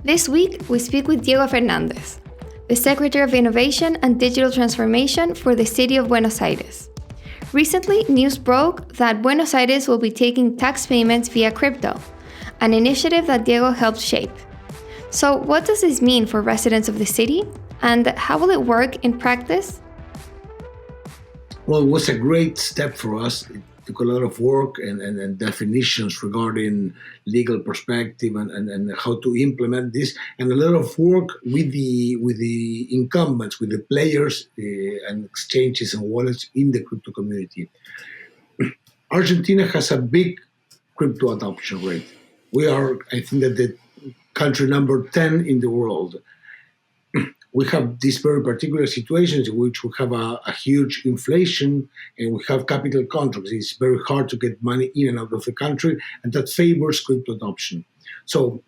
This week, we speak with Diego Fernandez, the Secretary of Innovation and Digital Transformation for the city of Buenos Aires. Recently, news broke that Buenos Aires will be taking tax payments via crypto, an initiative that Diego helped shape. So, what does this mean for residents of the city, and how will it work in practice? Well, it was a great step for us. It took a lot of work and definitions regarding legal perspective and how to implement this, and a lot of work with the incumbents, with the players and exchanges and wallets in the crypto community. Argentina has a big crypto adoption rate. We are, I think, that the country number 10 in the world. We have these very particular situations in which we have a huge inflation and we have capital contracts. It's very hard to get money in and out of the country, and that favors crypto adoption. So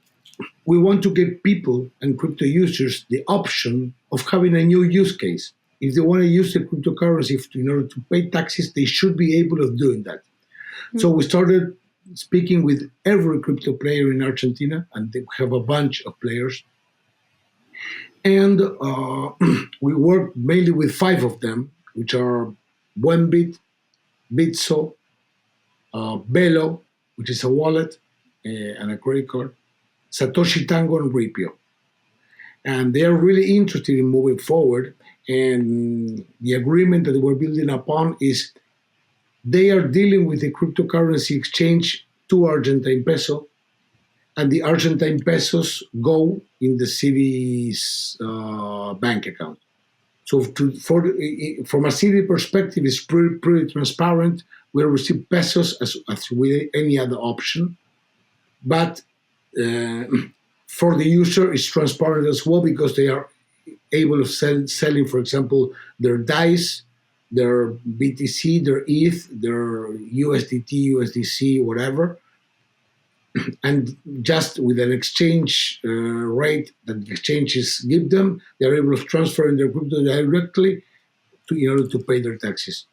we want to give people and crypto users the option of having a new use case. If they want to use the cryptocurrency in order to pay taxes, they should be able of doing that. Mm-hmm. So we started speaking with every crypto player in Argentina, and we have a bunch of players. And we work mainly with 5 of them, which are Buenbit, Bitso, Velo, which is a wallet and a credit card, Satoshi Tango, and Ripio. And they are really interested in moving forward. And the agreement that we're building upon is they are dealing with the cryptocurrency exchange to Argentine peso, and the Argentine pesos go in the city's bank account. So from a city perspective, it's pretty transparent. We receive pesos as with any other option. But for the user, it's transparent as well because they are able of selling, for example, their DICE, their BTC, their ETH, their USDT, USDC, whatever. And just with an exchange rate that the exchanges give them, they're able to transfer their crypto directly in order to pay their taxes.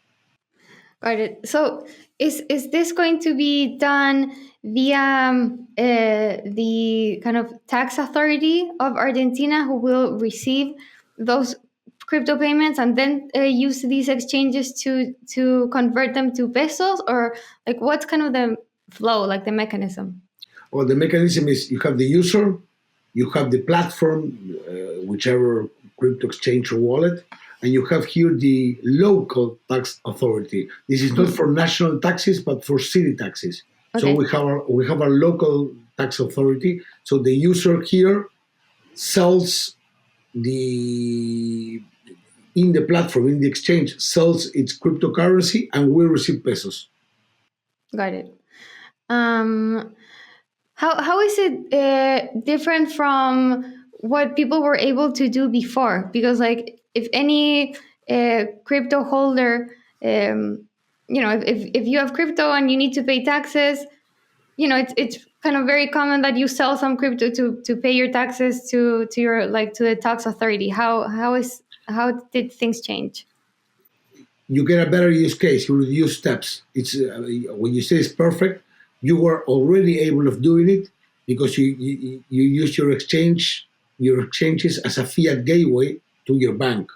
Got it. So is this going to be done via the kind of tax authority of Argentina, who will receive those crypto payments and then use these exchanges to convert them to pesos? Or like what's kind of the flow, like the mechanism? Well, the mechanism is you have the user, you have the platform, whichever crypto exchange or wallet, and you have here the local tax authority. This is not for national taxes, but for city taxes. Okay. So we have our local tax authority. So the user here sells in the platform, in the exchange, sells its cryptocurrency, and we receive pesos. Got it. How is it different from what people were able to do before? Because like if any crypto holder, if you have crypto and you need to pay taxes, it's kind of very common that you sell some crypto to pay your taxes to the tax authority. How did things change? You get a better use case. You reduce steps. It's when you say it's perfect, you were already able of doing it because you use your exchanges as a fiat gateway to your bank.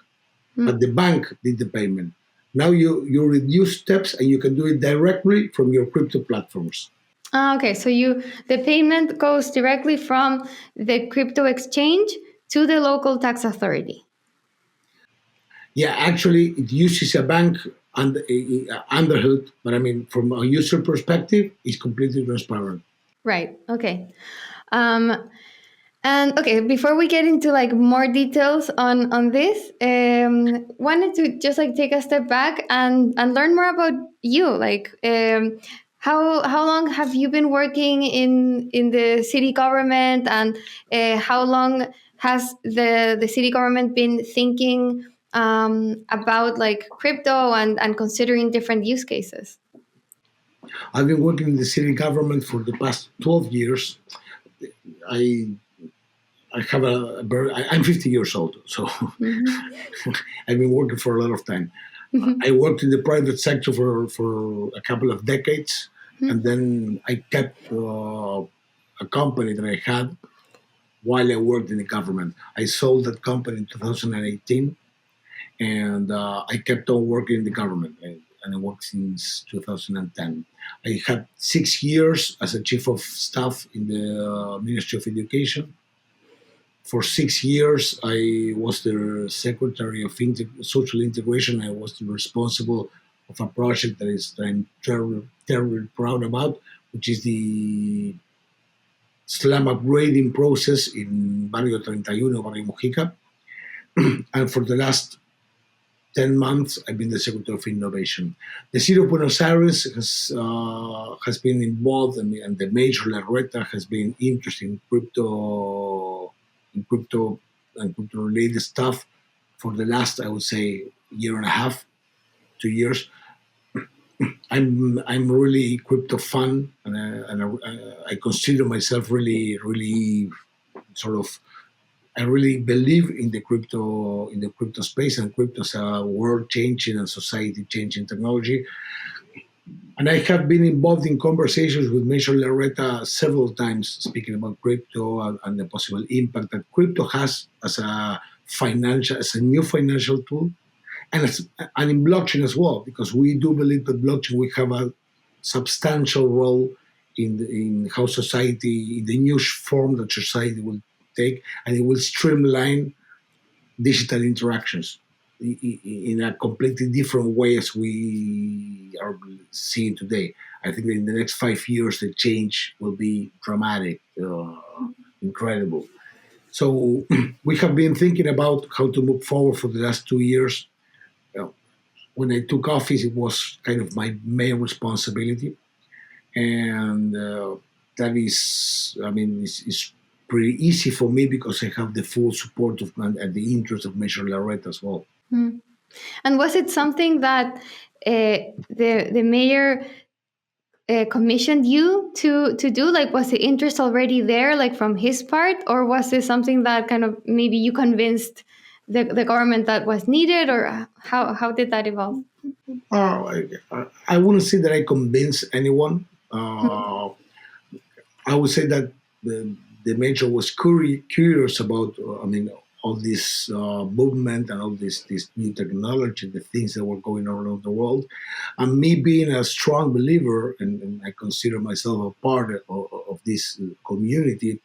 But the bank did the payment. Now you reduce steps and you can do it directly from your crypto platforms. Okay, so the payment goes directly from the crypto exchange to the local tax authority. Yeah, actually, it uses a bank underhood, but I mean, from a user perspective, it's completely transparent. Right. Okay. And okay, before we get into like more details on this, wanted to just like take a step back and learn more about you. Like, how long have you been working in the city government, and how long has the city government been thinking about like crypto and considering different use cases? I've been working in the city government for the past 12 years. I'm 50 years old, so I've been working for a lot of time. I worked in the private sector for a couple of decades, and then I kept a company that I had while I worked in the government. I sold that company in 2018, and I kept on working in the government. And I worked since 2010. I had 6 years as a chief of staff in the Ministry of Education. For 6 years, I was the secretary of social integration. I was the responsible of a project that I'm terribly proud about, which is the slum upgrading process in Barrio 31, Barrio Mujica. And for the last 10 months, I've been the Secretary of Innovation. The city of Buenos Aires has been involved, and the major Larreta has been interested in crypto and crypto-related stuff for the last, I would say, year and a half, 2 years. I'm really crypto fan, and I consider myself really sort of. I really believe in the crypto space, and crypto is a world changing and society changing technology. And I have been involved in conversations with Major Larreta several times, speaking about crypto and the possible impact that crypto has as a new financial tool, and in blockchain as well, because we do believe that blockchain will have a substantial role in how society, in the new form that society will take, and it will streamline digital interactions in a completely different way as we are seeing today. I think that in the next 5 years, the change will be dramatic, incredible. So we have been thinking about how to move forward for the last 2 years. Uh, when I took office, it was kind of my main responsibility, and that is, I mean, it's pretty easy for me because I have the full support of and the interest of Major Larreta as well. Mm. And was it something that the mayor commissioned you to do? Like, was the interest already there, like from his part, or was it something that kind of maybe you convinced the government that was needed, or how did that evolve? I wouldn't say that I convinced anyone. I would say that the major was curious about, I mean, all this movement and all this new technology, the things that were going on around the world. And me being a strong believer, and I consider myself a part of this community,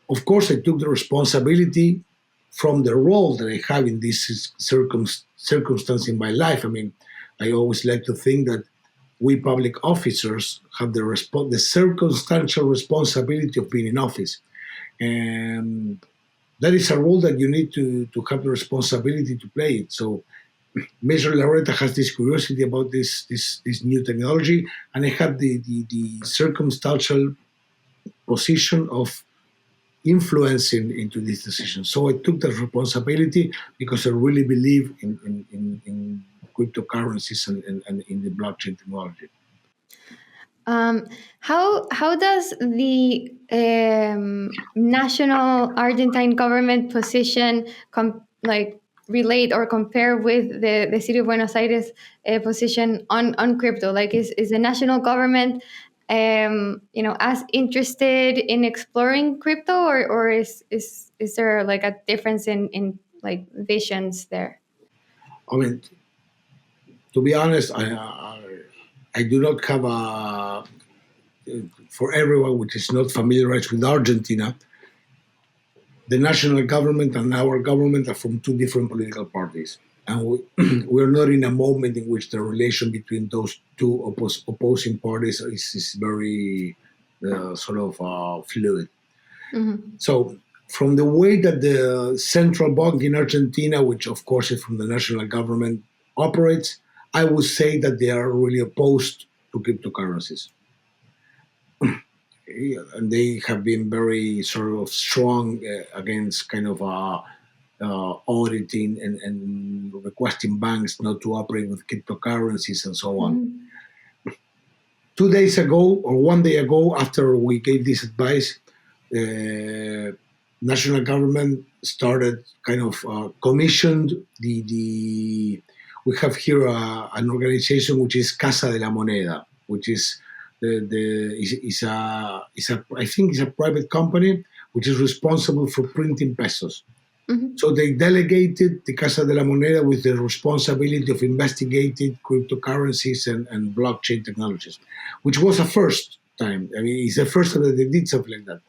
of course, I took the responsibility from the role that I have in this circumstance in my life. I mean, I always like to think that we public officers have the circumstantial responsibility of being in office, and that is a role that you need to have the responsibility to play it. So Major Larreta has this curiosity about this new technology, and I have the circumstantial position of influencing into this decision. So I took that responsibility because I really believe in cryptocurrencies and in the blockchain technology. How does the national Argentine government position like relate or compare with the city of Buenos Aires position on crypto? Like, is the national government as interested in exploring crypto, or is there like a difference in like visions there? I mean, to be honest, I do not have a, for everyone which is not familiarized with Argentina, the national government and our government are from two different political parties. And we're not in a moment in which the relation between those two opposing parties is very sort of fluid. Mm-hmm. So, from the way that the central bank in Argentina, which of course is from the national government, operates, I would say that they are really opposed to cryptocurrencies. And they have been very sort of strong against kind of auditing and requesting banks not to operate with cryptocurrencies and so on. Mm-hmm. 2 days ago, or one day ago, after we gave this advice, the national government started kind of commissioned the. We have here an organization which is Casa de la Moneda, which is is a I think it's a private company which is responsible for printing pesos. Mhm. So they delegated the Casa de la Moneda with the responsibility of investigating cryptocurrencies and blockchain technologies, which was a first time. I mean, it's the first time that they did something like that.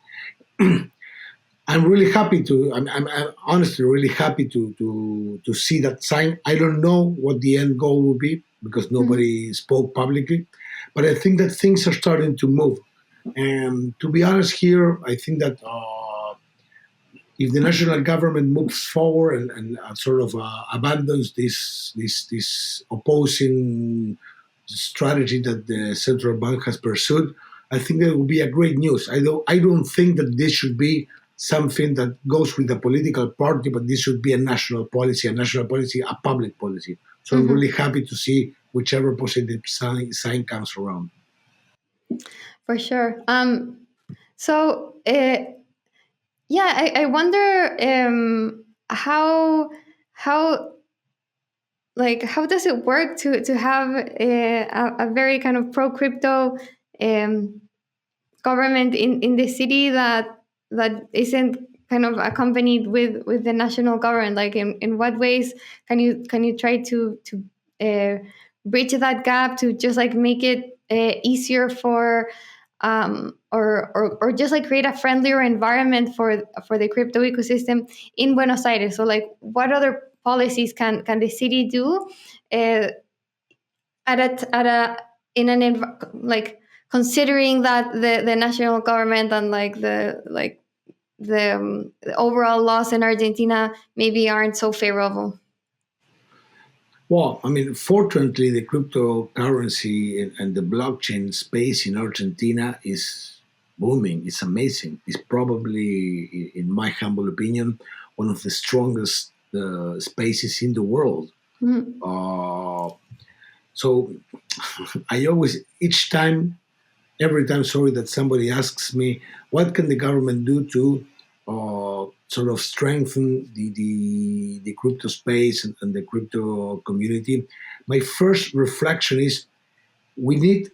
I'm really happy to. I'm honestly really happy to see that sign. I don't know what the end goal will be because nobody spoke publicly, but I think that things are starting to move. And to be honest, here I think that if the national government moves forward and sort of abandons this opposing strategy that the central bank has pursued, I think that will be a great news. I don't think that this should be something that goes with a political party, but this should be a national policy, a public policy. So I'm really happy to see whichever positive sign comes around. For sure. So, yeah, I wonder how how does it work to have a very kind of pro crypto um, government in the city that isn't kind of accompanied with the national government? Like, in what ways can you try to bridge that gap to just like make it easier for or just like create a friendlier environment for the crypto ecosystem in Buenos Aires? So like, what other policies can the city do uh, at a in an like, considering that the national government and like the overall laws in Argentina maybe aren't so favorable. Well, I mean, fortunately, the cryptocurrency and the blockchain space in Argentina is booming. It's amazing. It's probably, in my humble opinion, one of the strongest spaces in the world. Mhm. So I always, every time, sorry, that somebody asks me, what can the government do to sort of strengthen the crypto space and the crypto community? My first reflection is we need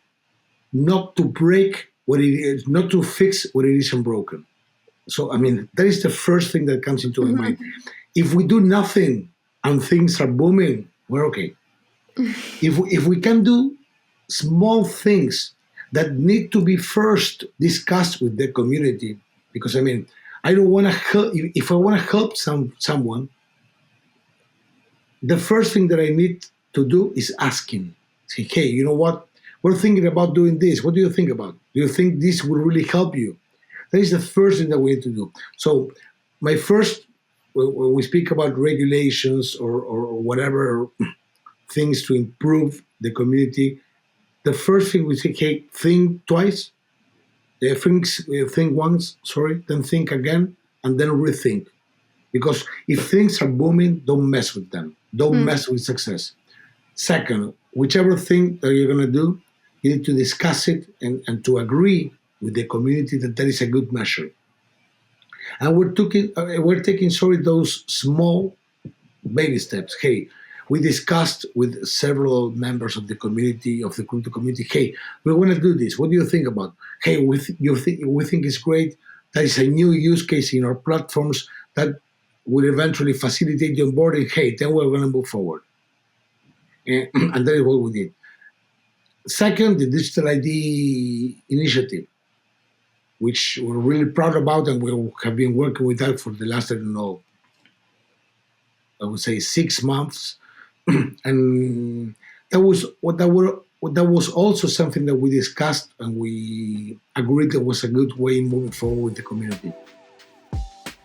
not to break what it is, not to fix what it isn't broken. So, I mean, that is the first thing that comes into my mind. If we do nothing and things are booming, we're okay. If we can do small things that need to be first discussed with the community, because I mean, I don't want to help. If I want to help someone, the first thing that I need to do is asking. Say, hey, you know what? We're thinking about doing this. What do you think about? Do you think this will really help you? That is the first thing that we need to do. So, my first, when we speak about regulations or whatever things to improve the community, the first thing we say, hey, think twice, think once, sorry, then think again, and then rethink. Because if things are booming, don't mess with them. Don't mess with success. Second, whichever thing that you're going to do, you need to discuss it and to agree with the community that is a good measure. And we're taking, sorry, those small baby steps. Hey, we discussed with several members of the community, of the crypto community. Hey, we want to do this. What do you think about? Hey, we think it's great. That is a new use case in our platforms that will eventually facilitate the onboarding. Hey, then we're going to move forward. And that is what we did. Second, the digital ID initiative, which we're really proud about, and we have been working with that for the last, I don't know, I would say 6 months. And that was also something that we discussed and we agreed that was a good way moving forward with the community.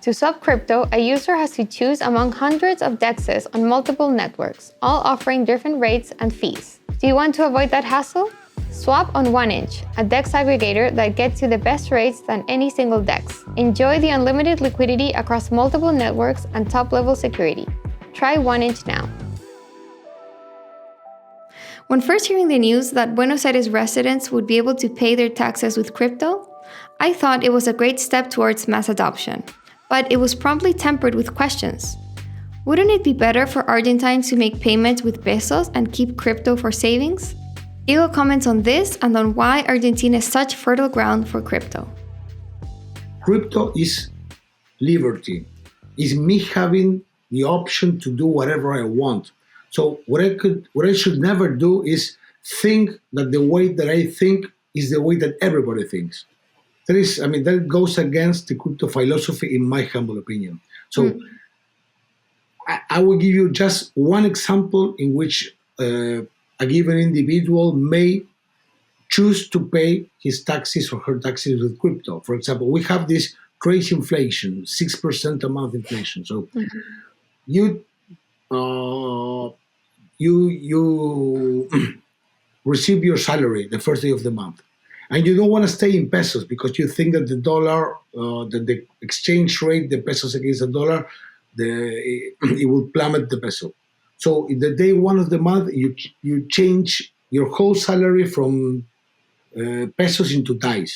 To swap crypto, a user has to choose among hundreds of DEXs on multiple networks, all offering different rates and fees. Do you want to avoid that hassle? Swap on 1inch, a DEX aggregator that gets you the best rates than any single DEX. Enjoy the unlimited liquidity across multiple networks and top-level security. Try 1inch now. When first hearing the news that Buenos Aires residents would be able to pay their taxes with crypto, I thought it was a great step towards mass adoption. But it was promptly tempered with questions. Wouldn't it be better for Argentines to make payments with pesos and keep crypto for savings? Diego comments on this and on why Argentina is such fertile ground for crypto. Crypto is liberty. Is me having the option to do whatever I want. So what I should never do is think that the way that I think is the way that everybody thinks. That is, I mean, that goes against the crypto philosophy, in my humble opinion. So Mm. I will give you just one example in which a given individual may choose to pay his taxes or her taxes with crypto. For example, we have this crazy inflation, 6% a month inflation. So Mhm. you uh, you receive your salary the first day of the month, and you don't want to stay in pesos because you think that the dollar, that the exchange rate, the pesos against the dollar, it will plummet the peso. So in the day one of the month, you change your whole salary from pesos into dice.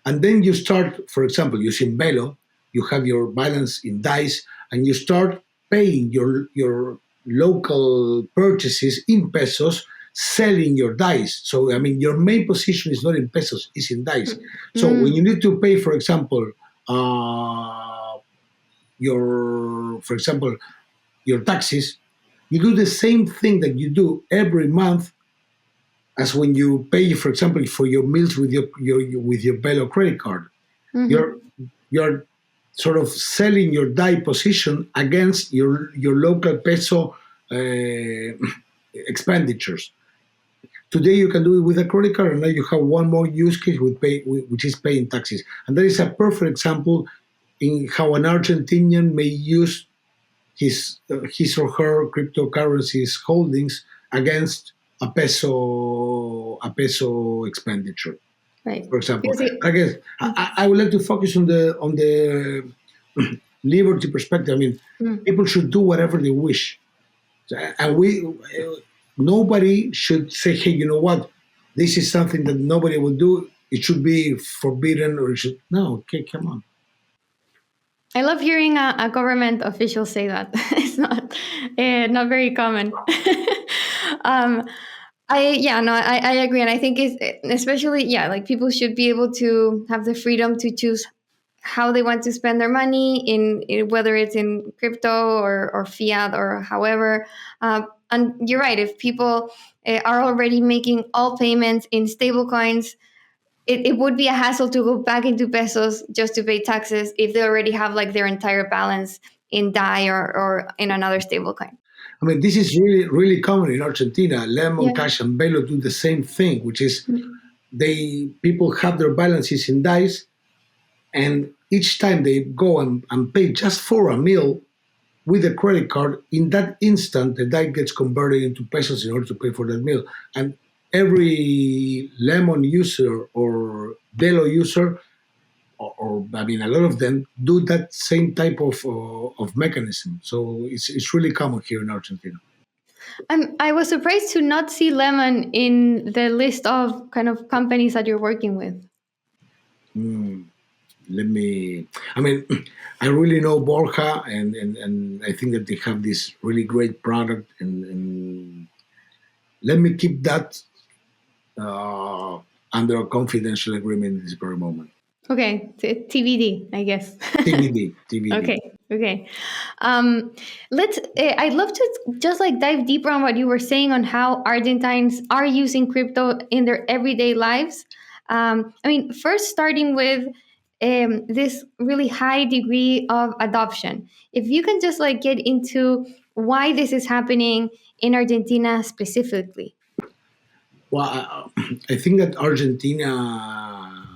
And then you start, for example, using Velo, you have your balance in dice, and you start paying your local purchases in pesos, selling your dice. So I mean, your main position is not in pesos; it's in dice. So when you Mm. need to pay, for example, uh, your, for example, your taxes, you do the same thing that you do every month as when you pay, for example, for your meals with your with your Velo credit card. You're Mhm. you're sort of selling your DAI position against your local peso expenditures. Today you can do it with a credit card, and now you have one more use case with which is paying taxes. And that is a perfect example in how an Argentinian may use his or her cryptocurrencies holdings against a peso expenditure, Right. for example. Because it, I guess I would like to focus on the liberty perspective. I mean, mm. people should do whatever they wish, and nobody should say, "Hey, you know what? This is something that nobody will do. It should be forbidden, or it should." No, okay, come on. I love hearing a government official say that. It's not very common. um, I agree, and I think it's especially like people should be able to have the freedom to choose how they want to spend their money in whether it's in crypto or fiat or however. And you're right. If people are already making all payments in stable coins, it would be a hassle to go back into pesos just to pay taxes if they already have like their entire balance in DAI or in another stable coin. I mean, this is really, really common in Argentina. Lemon, Yeah. Cash, and Velo do the same thing, which is Mm. people have their balances in dice, and each time they go and pay just for a meal with a credit card, in that instant, the die gets converted into pesos in order to pay for that meal. And every Lemon user or Velo user, or I mean, a lot of them do that same type of mechanism. So it's really common here in Argentina. I was surprised to not see Lemon in the list of kind of companies that you're working with. Mm, let me. I mean, I really know Borja, and I think that they have this really great product, and let me keep that uh, under a confidential agreement in this very moment. Okay, TBD, I guess. TBD, TBD. Okay, okay. Let's. I'd love to just like dive deeper on what you were saying on how Argentines are using crypto in their everyday lives. I mean, first starting with this really high degree of adoption. If you can just like get into why this is happening in Argentina specifically. Well, I think that Argentina.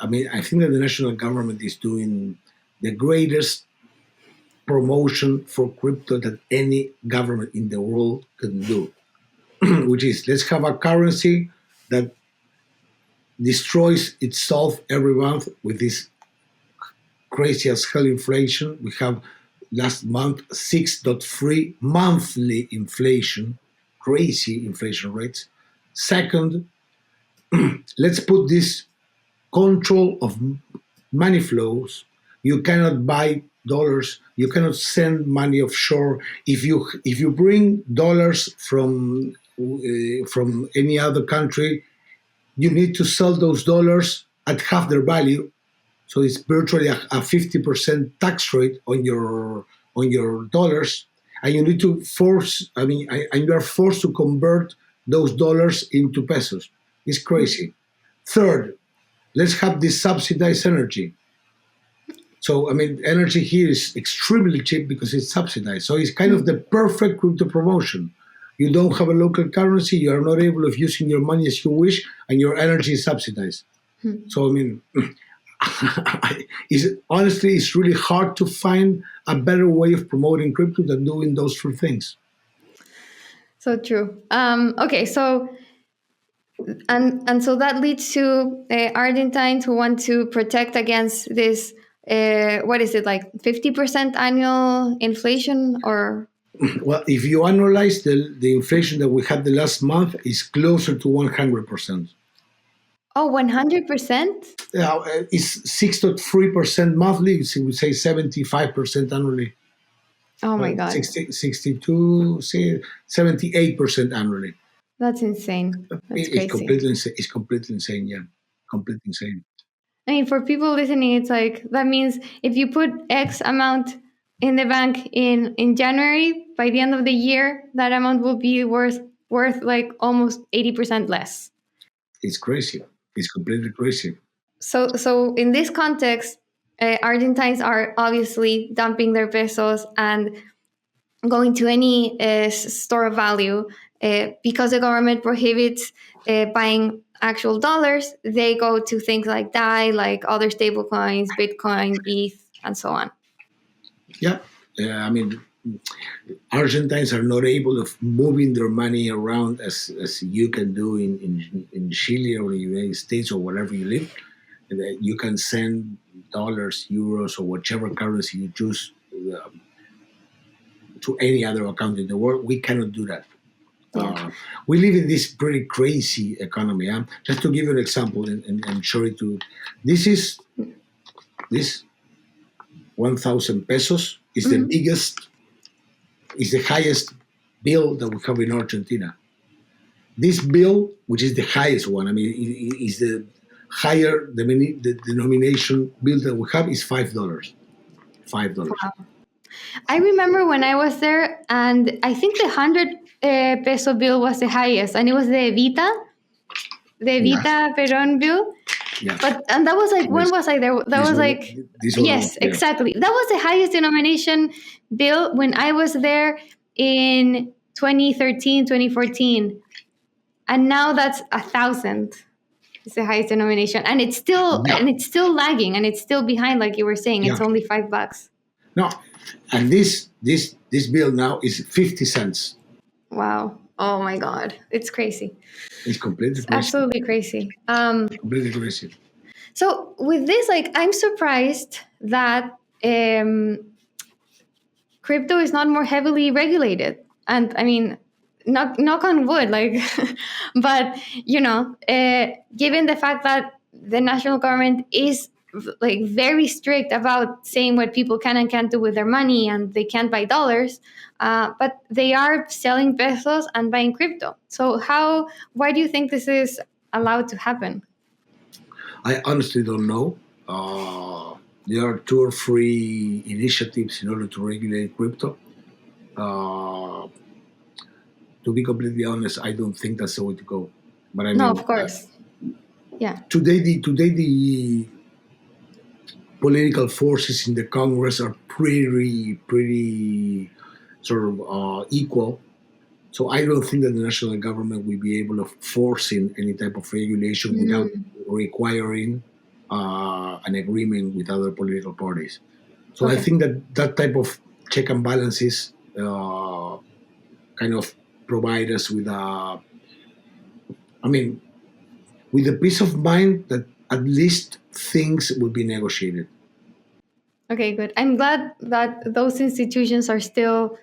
I mean, I think that the national government is doing the greatest promotion for crypto that any government in the world can do, which is let's have a currency that destroys itself every month with this crazy as hell inflation. We have last month 6.3 monthly inflation, crazy inflation rates. Second, let's put this control of money flows. You cannot buy dollars. You cannot send money offshore. If you bring dollars from any other country, you need to sell those dollars at half their value So it's virtually a 50% tax rate on your dollars, and you need to force. I mean, and you are forced to convert those dollars into pesos. It's crazy. Third, let's have this subsidized energy. So I mean, energy here is extremely cheap because it's subsidized. So it's kind of the perfect crypto promotion. You don't have a local currency. You are not able of using your money as you wish, and your energy is subsidized. So I mean, honestly, it's really hard to find a better way of promoting crypto than doing those three things. So true. Okay, so and so that leads to Argentines who want to protect against this. What is it, like 50% annual inflation or? Well, if you analyze the inflation that we had the last month, is closer to 100%. Oh, 100%? It's 6.3% monthly. So we would say 75% annually. Oh my God. 62, say 78% annually. That's insane. That's It's crazy. completely insane. It's completely insane. Yeah, completely insane. I mean, for people listening, it's like that means if you put X amount in the bank in January, by the end of the year, that amount will be worth like almost 80% less. It's crazy. It's completely crazy. So in this context, Argentines are obviously dumping their pesos and going to any store of value because the government prohibits buying actual dollars. They go to things like DAI, like other stable coins, Bitcoin, ETH, and so on. Yeah. I mean, Argentines are not able of moving their money around as you can do in Chile or the United States or wherever you live. And that you can send dollars, euros, or whichever currency you choose to any other account in the world. We cannot do that. Yeah. We live in this pretty crazy economy. Just to give you an example, and show it to this is this 1,000 pesos is the biggest, is the highest bill that we have in Argentina. This bill, which is the highest one, I mean, is the higher the denomination bill that we have is $5. $5. Wow. I remember when I was there, and I think the 100 peso bill was the highest, and it was the Yes. Evita Peron bill. Yes. But and that was like, when This, was I there? That this was one, like, this one, yes, yeah. exactly. That was the highest denomination bill when I was there in 2013, 2014. And now that's 1,000. It's the highest denomination, and Yeah. it's still lagging, and it's still behind, like you were saying. Yeah. It's only $5. No, and this bill now is 50 cents. Wow. Oh my God. It's crazy. It's completely It's crazy. absolutely crazy. Completely crazy. So with this, like, I'm surprised that crypto is not more heavily regulated. And I mean, knock on wood, like, but given the fact that the national government is like very strict about saying what people can and can't do with their money, and they can't buy dollars, but they are selling pesos and buying crypto. So why do you think this is allowed to happen? I honestly don't know. There are two or three initiatives in order to regulate crypto. Uh, to be completely honest, I don't think that's the way to go. But I No, mean, of course. Yeah. today the political forces in the Congress are pretty sort of equal. So I don't think that the national government will be able of forcing any type of regulation without requiring an agreement with other political parties. So I Okay. think that that type of check and balances kind of provide us with I mean, with a peace of mind that at least things will be negotiated. Okay, good. I'm glad that those institutions are still,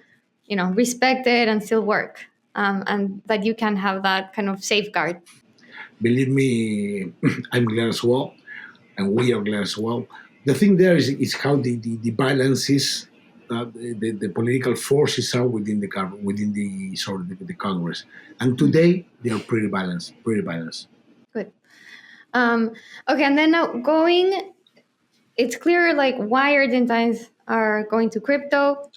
respected and still work, and that you can have that kind of safeguard. Believe me, I'm glad as well, and we are glad as well. The thing there is how the balances, the political forces are within within the sort of the Congress, and today they are pretty balanced, pretty balanced. Good. Okay, and then now going. it's clear like why Argentines are going to crypto,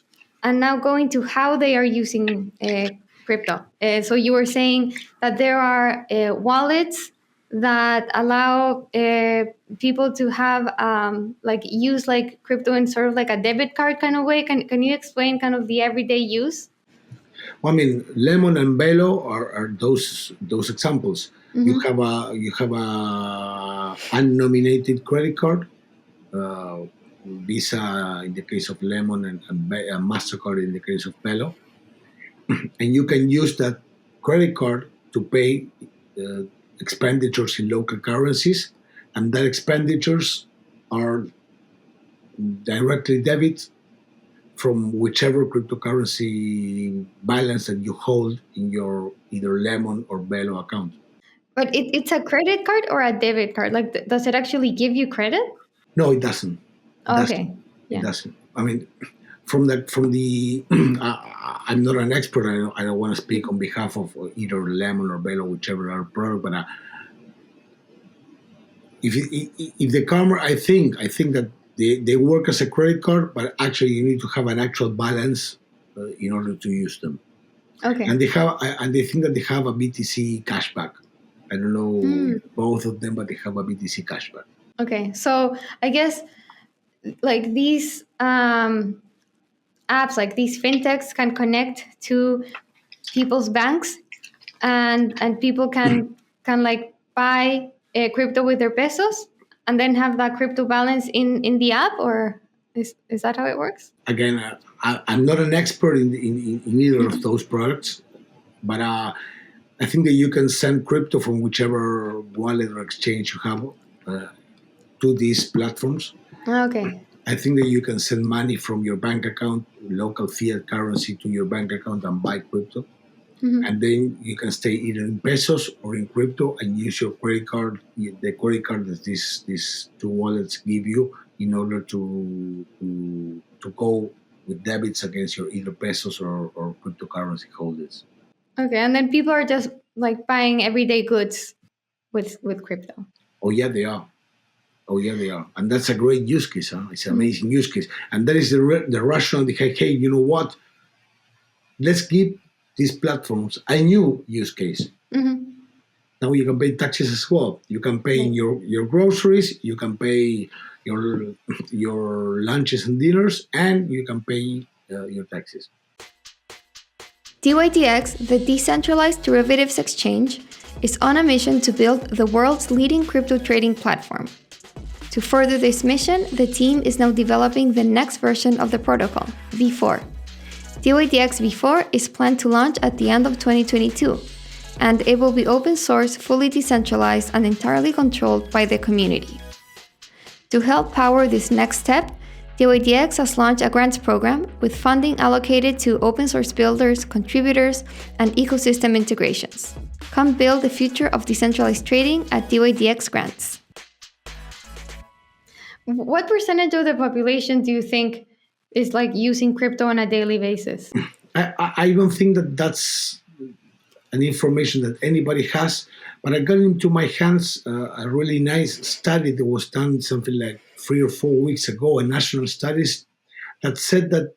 and now going to how they are using crypto. So you were saying that there are wallets that allow people to have like use like crypto in sort of like a debit card kind of way. Can you explain kind of the everyday use? Well, I mean, Lemon and Velo are those examples. Mm-hmm. You have a unnominated credit card, uh, Visa in the case of Lemon, and Mastercard in the case of Velo, and you can use that credit card to pay uh, expenditures in local currencies, and that expenditures are directly debit from whichever cryptocurrency balance that you hold in your either Lemon or Velo account. But it's a credit card or a debit card? Like, does it actually give you credit? No, it doesn't. It doesn't. Okay. It Yeah. doesn't. I mean, from the I'm not an expert. I don't want to speak on behalf of either Lemon or Velo, whichever are product. But if the camera, I think that they work as a credit card, but actually you need to have an actual balance in order to use them. And Okay. they think that they have a BTC cashback. I don't know Hmm. both of them, but they have a BTC cashback. Okay. So I guess like these apps, like these fintechs, can connect to people's banks, and people can like buy crypto with their pesos, and then have that crypto balance in the app, or is that how it works? Again, I'm not an expert in either of those products, but I think that you can send crypto from whichever wallet or exchange you have uh, to these platforms. Okay. I think that you can send money from your bank account, local fiat currency, to your bank account and buy crypto. And Hmm. then you can stay either in pesos or in crypto and use your credit card, the credit card that these two wallets give you, in order to go with debits against your either pesos or cryptocurrency holdings. Okay, and then people are just like buying everyday goods with crypto. Oh yeah, they are. Oh yeah, they are, and that's a great use case. Huh? It's an Hmm. amazing use case, and that is the rationale. Hey, you know what? Let's give these platforms a new use case. Hmm. Now you can pay taxes as well. You can pay in Right. your groceries. You can pay your your lunches and dinners, and you can pay your taxes. DYDX, the Decentralized Derivatives Exchange, is on a mission to build the world's leading crypto trading platform. To further this mission, the team is now developing the next version of the protocol, V4. DYDX V4 is planned to launch at the end of 2022, and it will be open source, fully decentralized, and entirely controlled by the community. To help power this next step, DYDX has launched a grants program with funding allocated to open source builders, contributors, and ecosystem integrations. Come build the future of decentralized trading at DYDX Grants. What percentage of the population do you think is like using crypto on a daily basis? I don't think that that's an information that anybody has, but I got into my hands a really nice study that was done something like 3 or 4 weeks ago, a national studies that said that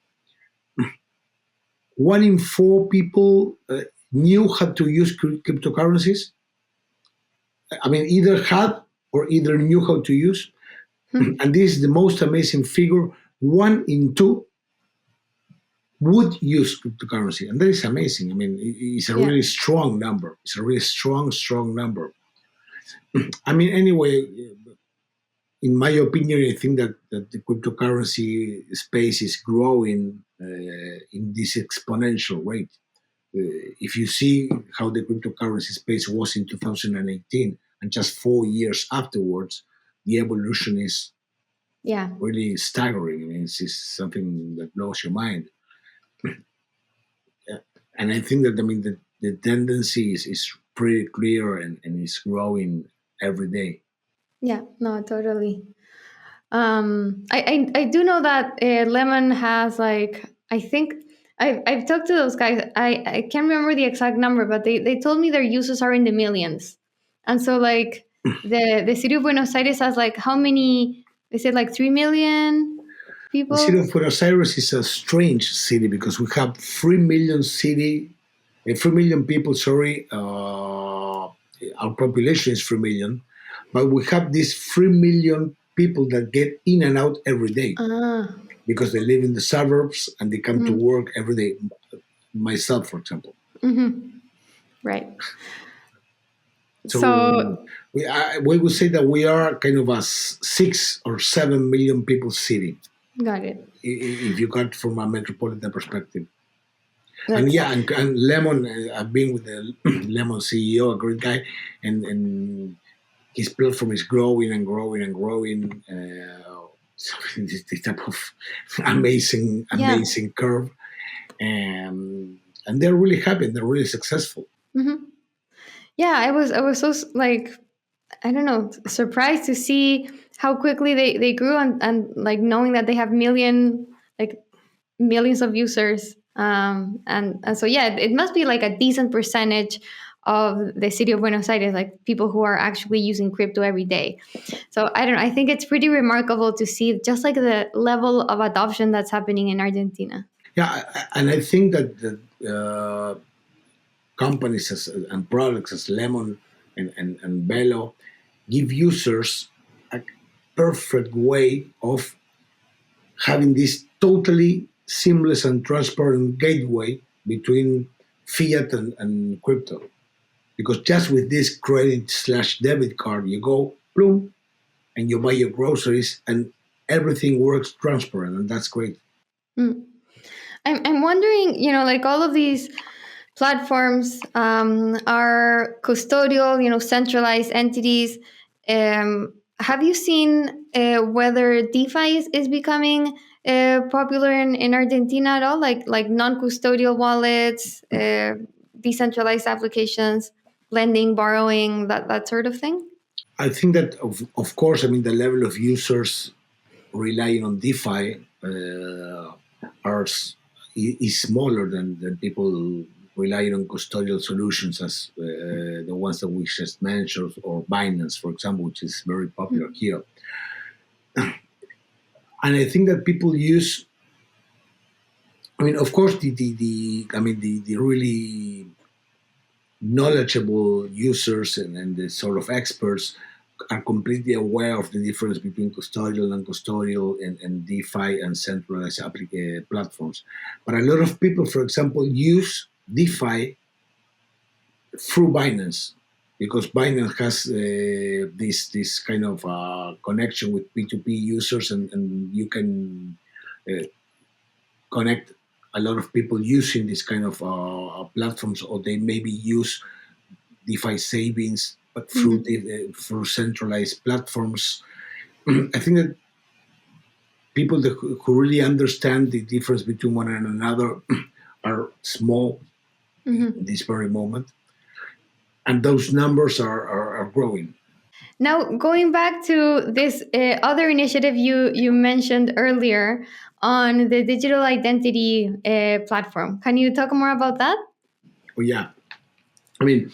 1 in 4 people knew how to use cryptocurrencies. I mean, either had or either knew how to use. Hmm. And this is the most amazing figure. 1 in 2 would use cryptocurrency. And that is amazing. I mean, it's a Yeah. really strong number. It's a really strong number. I mean, anyway, in my opinion, I think that the cryptocurrency space is growing in this exponential rate. If you see how the cryptocurrency space was in 2018 and just 4 years afterwards, the evolution is Yeah. really staggering. I mean, it's something that blows your mind. And I think that, I mean, the tendency is pretty clear, and it's growing every day. Yeah. No, totally. I do know that Lemon has like, I think I've talked to those guys. I can't remember the exact number, but they told me their users are in the millions. And so like the city of Buenos Aires has like how many? Is it like 3 million The city people? of Buenos Aires is a strange city because we have 3 million 3 million people. Sorry, our population is 3 million, but we have these 3 million people that get in and out every day Ah, because they live in the suburbs and they come to mhm, work every day. Myself, for example. mhm, right. So So we would say that we are kind of a 6 or 7 million people city, got it. if you got from a metropolitan perspective. And That's yeah, and Lemon, I've been with the Lemon CEO, a great guy, and his platform is growing and growing and growing. So this type of amazing, yeah. amazing curve, and they're really happy. They're really successful. Hmm. Yeah, I was so like, I don't know, surprised to see how quickly they grew, and like knowing that they have like millions of users. And so yeah, it must be like a decent percentage of the city of Buenos Aires, like people who are actually using crypto every day. So I don't know. I think it's pretty remarkable to see just like the level of adoption that's happening in Argentina. Yeah, and I think that companies and products as Lemon and Bello give users a perfect way of having this totally seamless and transparent gateway between fiat and crypto. Because just with this credit slash debit card, you go, boom, and you buy your groceries, and everything works transparent, and that's great. Mm. I'm wondering, like all of these platforms are custodial, centralized entities. Have you seen whether DeFi is becoming popular in Argentina at all? Like non-custodial wallets, decentralized applications, lending, borrowing, that sort of thing. I think that, of course, I mean, the level of users relying on DeFi are is smaller than people relying on custodial solutions as the ones that we just mentioned, or Binance, for example, which is very popular Mm. here. And I think that people use. I mean, of course, the really knowledgeable users and the sort of experts are completely aware of the difference between custodial and custodial and DeFi and centralized platforms. But a lot of people, for example, use DeFi through Binance because Binance has this kind of connection with P2P users, and you can uh, connect a lot of people using this kind of platforms, or they maybe use DeFi savings, but Mhm. through centralized platforms. I think that people who really understand the difference between one and another are small in Mhm. this very moment, and those numbers are growing. Now, going back to this other initiative you mentioned earlier on the digital identity platform, can you talk more about that? But yeah, I mean,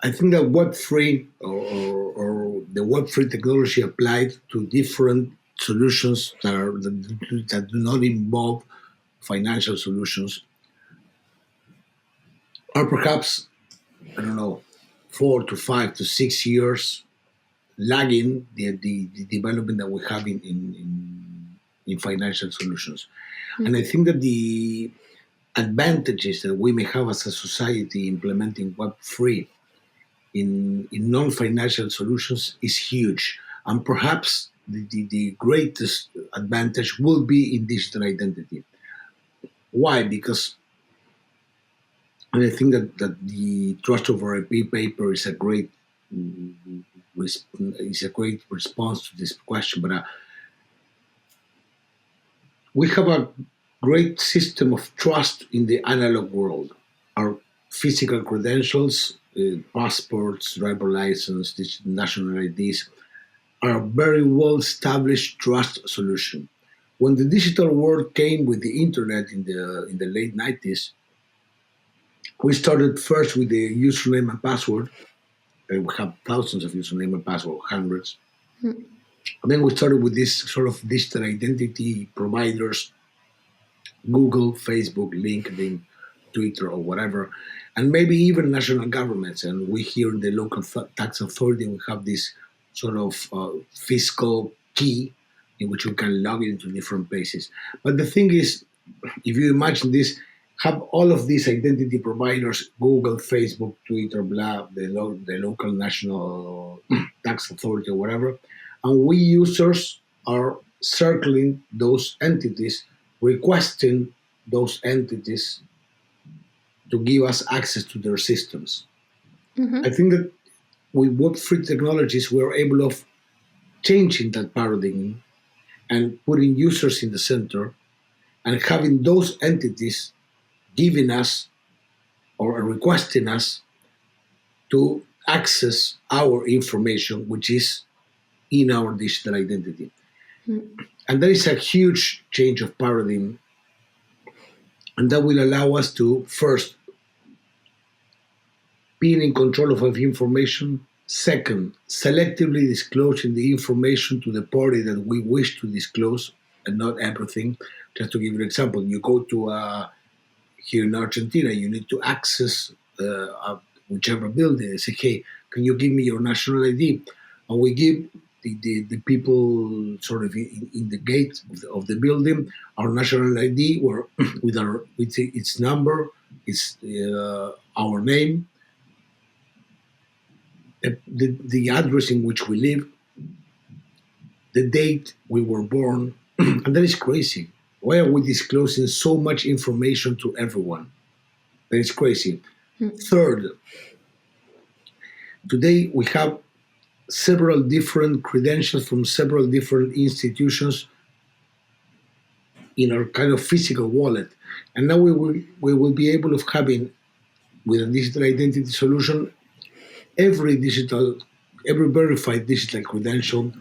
I think that Web3 or the Web3 technology applied to different solutions that do not involve financial solutions are perhaps, I don't know, 4 to 5 to 6 years lagging the development that we have in financial solutions. And I Mm. think that the advantages that we may have as a society implementing Web3 in non financial solutions is huge. And perhaps the greatest advantage will be in digital identity. Why? Because I think that the trust over IP paper is a great is a great response to this question. But we have a great system of trust in the analog world. Our physical credentials, passports, driver license, national IDs, are a very well established trust solution. When the digital world came with the internet in the late 90s, we started first with the username and password, and we have thousands of username and password, hundreds. And then we started with this sort of digital identity providers, Google, Facebook, LinkedIn, Twitter, or whatever, and maybe even national governments. And we here in the local tax authority, we have this sort of fiscal key in which we can log into different places. But the thing is, if you imagine this, have all of these identity providers, Google, Facebook, Twitter, blah, the local national tax authority or whatever, and we users are circling those entities, requesting those entities to give us access to their systems. I Mm-hmm. think that with Web3 technologies, we're able of changing that paradigm and putting users in the center and having those entities giving us or requesting us to access our information, which is in our digital identity. And that is a huge change of paradigm, and that will allow us to first being in control of our information. Second, selectively disclosing the information to the party that we wish to disclose and not everything. Just to give you an example, you go to here in Argentina, you need to access whichever building. They say, hey, can you give me your national ID? And we give the people sort of in the gate of the building our national ID, where with its number, its our name, the address in which we live, the date we were born, and that is crazy. Why are we disclosing so much information to everyone? That is crazy. Third, today we have several different credentials from several different institutions in our kind of physical wallet, and now we will be able of having with a digital identity solution every digital, every verified digital credential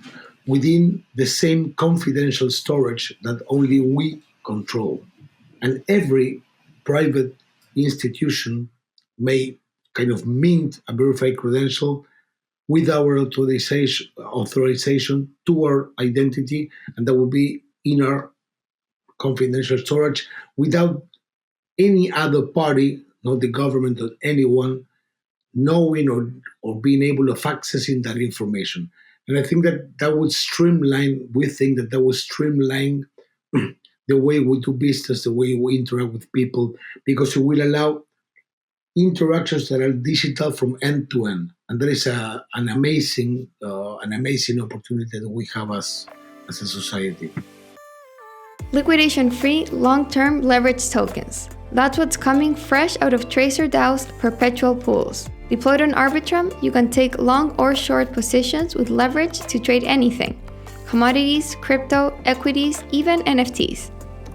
within the same confidential storage that only we control. And every private institution may kind of mint a verified credential with our authorization to our identity, and that will be in our confidential storage without any other party, not the government or anyone, knowing or being able of accessing that information. And I think that that would streamline, we think that that would streamline the way we do business, the way we interact with people, because it will allow interactions that are digital from end to end. And that is an amazing opportunity that we have as a society. Liquidation free, long term leverage tokens. That's what's coming fresh out of Tracer DAO's perpetual pools. Deployed on Arbitrum, you can take long or short positions with leverage to trade anything: commodities, crypto, equities, even NFTs.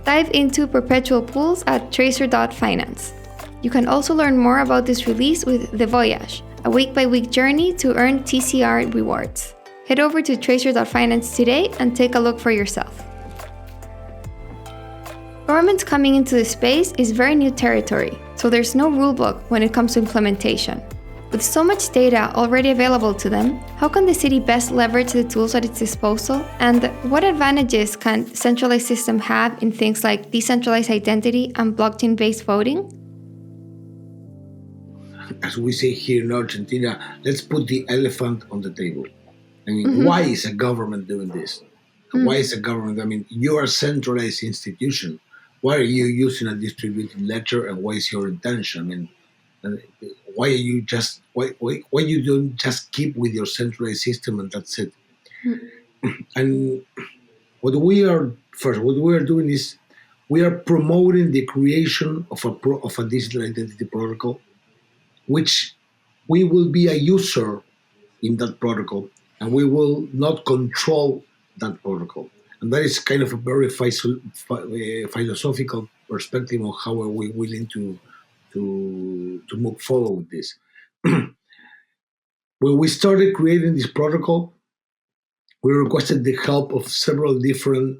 Dive into perpetual pools at tracer.finance. You can also learn more about this release with The Voyage, a week by week journey to earn TCR rewards. Head over to tracer.finance today and take a look for yourself. Governments coming into this space is very new territory, so there's no rulebook when it comes to implementation. With so much data already available to them, how can the city best leverage the tools at its disposal? And what advantages can centralized system have in things like decentralized identity and blockchain-based voting? As we say here in Argentina, let's put the elephant on the table. I mean, why is a government doing this? Why is a government? I mean, you are a centralized institution. Why are you using a distributed ledger, and what is your intention? I mean, and why are you just why you don't just keep with your centralized system and that's it? And what we are doing is we are promoting the creation of a digital identity protocol, which we will be a user in that protocol, and we will not control that protocol. And that is kind of a very philosophical perspective on how are we willing to move forward with this. When we started creating this protocol, we requested the help of several different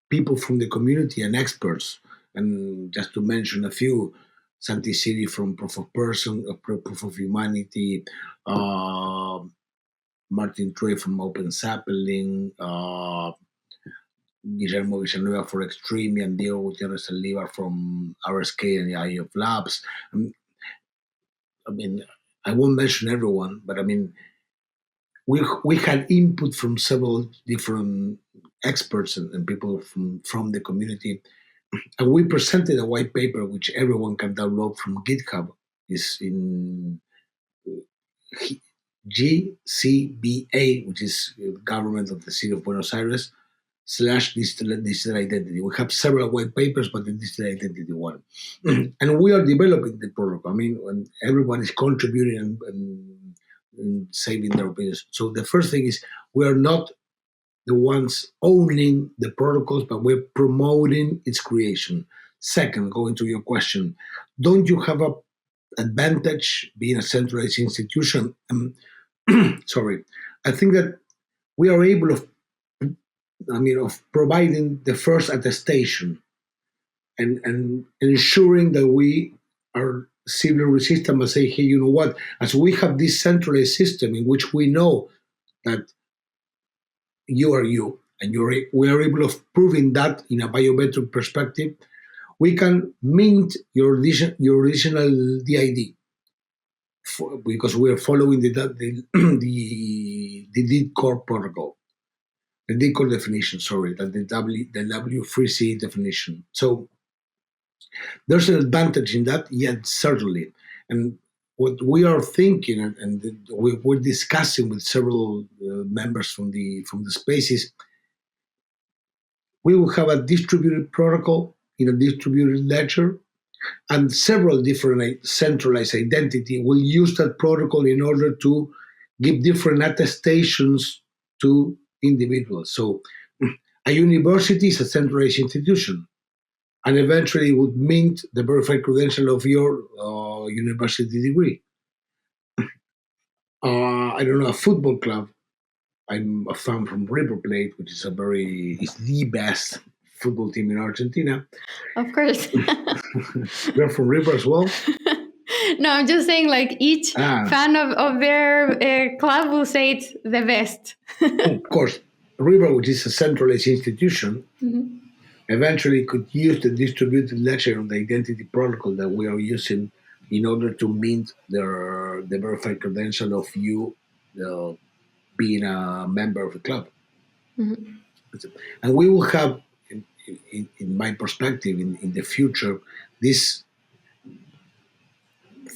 people from the community and experts. And just to mention a few, Santi from Proof of Person, Proof of Humanity, uh, Martin Trey from Open Sapling, Guillermo Villanueva for Extreme, and Diego Gutierrez Oliva from RSK and the IF Labs. I mean, I won't mention everyone, but I mean, we had input from several different experts and people from the community, and we presented a white paper which everyone can download from GitHub. Is in GCBA, which is government of the city of Buenos Aires / digital identity. We have several white papers, but the digital identity one, and we are developing the protocol. I mean, when everyone is contributing and saving their opinions. So the first thing is we are not the ones owning the protocols, but we're promoting its creation. Second, going to your question, don't you have a advantage being a centralized institution? Sorry, I think that we are able of, of providing the first attestation and ensuring that we are civil resistant, but say, hey, you know what? As we have this centralized system in which we know that you are you, and we are able of proving that in a biometric perspective, we can mint your original DID because we are following the DID core protocol, the DID core definition. Sorry, that the W3C definition. So there's an advantage in that, yet certainly. And what we are thinking, and we're discussing with several members from the spaces, we will have a distributed protocol in a distributed ledger, and several different centralized identity will use that protocol in order to give different attestations to individuals. So a university is a centralized institution, and eventually would mint the verified credential of your university degree. I don't know, a football club. I'm a fan from River Plate, which is is the best football team in Argentina. Of course. You're from River as well? No, I'm just saying, like, each fan of their club will say it's the best. Of course, River, which is a centralized institution, eventually could use the distributed ledger of the identity protocol that we are using in order to mint the verified credential of you being a member of the club. And we will have, in my perspective, in the future, this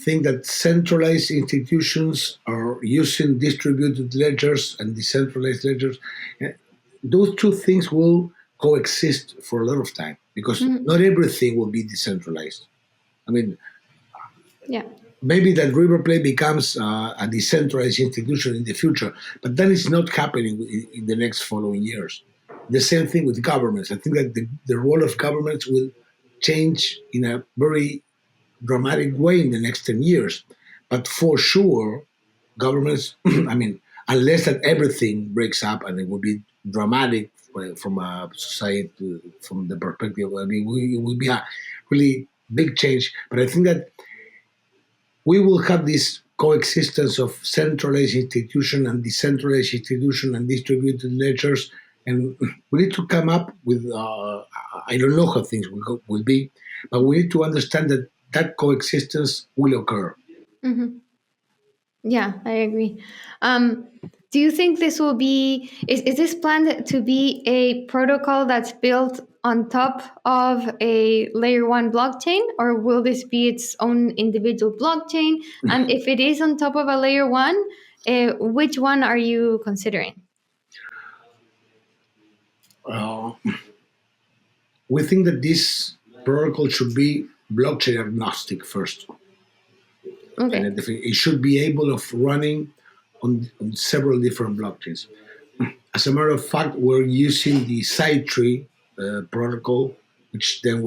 thing that centralized institutions are using distributed ledgers and decentralized ledgers. Those two things will coexist for a lot of time because not everything will be decentralized. I mean, maybe that River Plate becomes a decentralized institution in the future, but that is not happening in the next following years. The same thing with governments. I think that the role of governments will change in a very dramatic way in the next 10 years. But for sure, governments, I mean, unless that everything breaks up, and it will be dramatic from a society, from the perspective, I mean, it will be a really big change. But I think that we will have this coexistence of centralized institution and decentralized institution and distributed ledgers. And we need to come up with, I don't know how things will be, but we need to understand that coexistence will occur. Yeah, I agree. Do you think this will be, is this planned to be a protocol that's built on top of a layer one blockchain, or will this be its own individual blockchain? And if it is on top of a layer one, which one are you considering? We think that this protocol should be blockchain agnostic first. Okay. And it should be able of running on several different blockchains. As a matter of fact, we're using the Side protocol, which then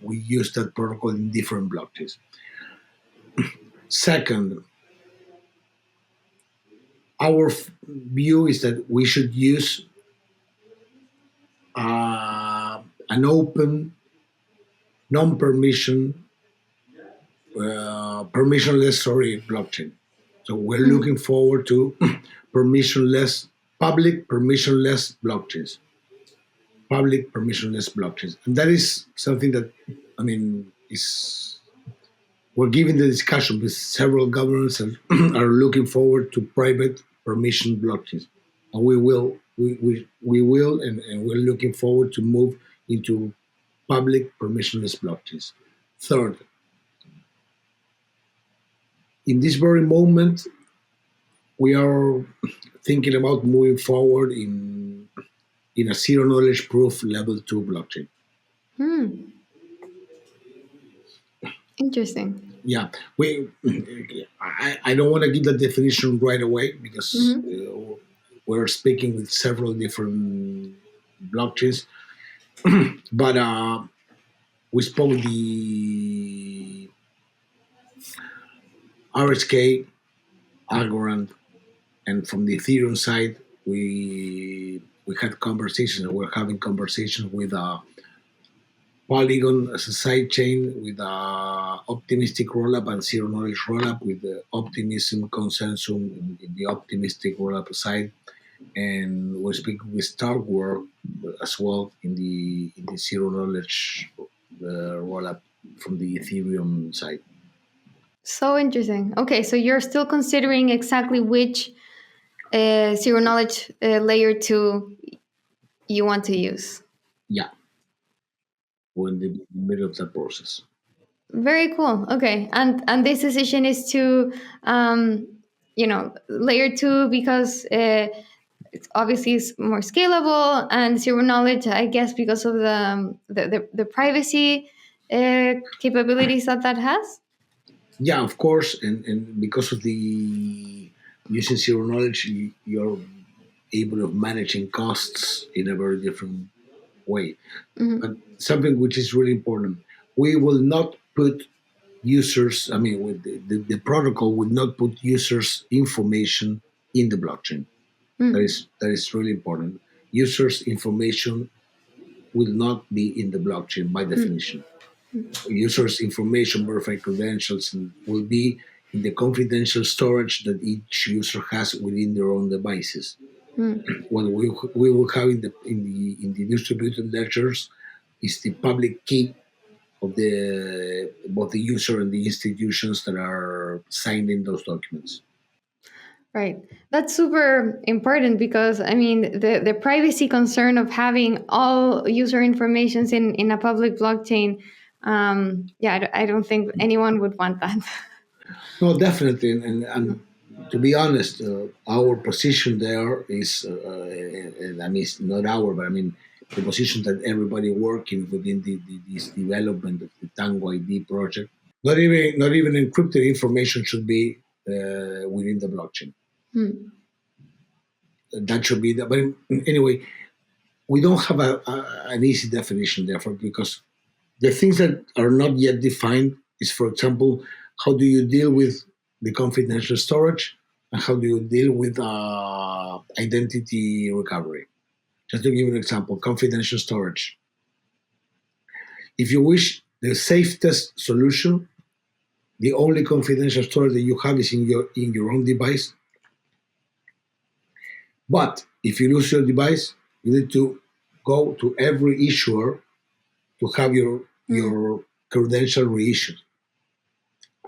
we use that protocol in different blockchains. Second, our view is that we should use an open, non-permission permissionless, sorry, blockchain. So we're Hmm. looking forward to permissionless, public permissionless blockchains, public permissionless blockchains, and that is something that, I mean, is we're giving the discussion with several governments and are looking forward to private permission blockchains, and we will, and we're looking forward to move into public permissionless blockchains. Third, in this very moment, we are thinking about moving forward in a zero knowledge proof level two blockchain. Hmm. Interesting. Yeah, we. I don't want to give the definition right away because Hmm. we're speaking with several different blockchains, but we spoke the RSK, Algorand, and from the Ethereum side, we had conversations. We're having conversations with Polygon as a side chain with optimistic rollup and zero knowledge rollup with the optimism consensus in the optimistic rollup side, and we're speaking with Starkware as well in the zero knowledge rollup from the Ethereum side. So interesting. Okay, so you're still considering exactly which zero knowledge layer two you want to use. Yeah, we're in the middle of that process. Very cool. Okay, and this decision is to, layer two because it's obviously is more scalable, and zero knowledge, I guess, because of the privacy capabilities that has. Yeah, of course, and because of the using zero knowledge, you're able of managing costs in a very different way. But Hmm. something which is really important, we will not put users. I mean, with the protocol would not put users' information in the blockchain. That is really important. Users' information will not be in the blockchain by definition. Users' information, verified credentials, and will be in the confidential storage that each user has within their own devices. What we will have in the distributed ledgers is the public key of the both the user and the institutions that are signed in those documents. Right. That's super important because I mean the privacy concern of having all user informations in a public blockchain. Yeah, I don't think anyone would want that. No, definitely, and to be honest, our position there is, and I mean, it's not our, but I mean, the position that everybody working within this development of the Tango ID project, not even encrypted information should be within the blockchain. Hmm. That should be the. But anyway, we don't have an easy definition therefore because the things that are not yet defined is, for example, how do you deal with the confidential storage and how do you deal with identity recovery. Just to give you an example, confidential storage. If you wish the safest solution, the only confidential storage that you have is in your own device. But if you lose your device, you need to go to every issuer to have Hmm. your credential reissued.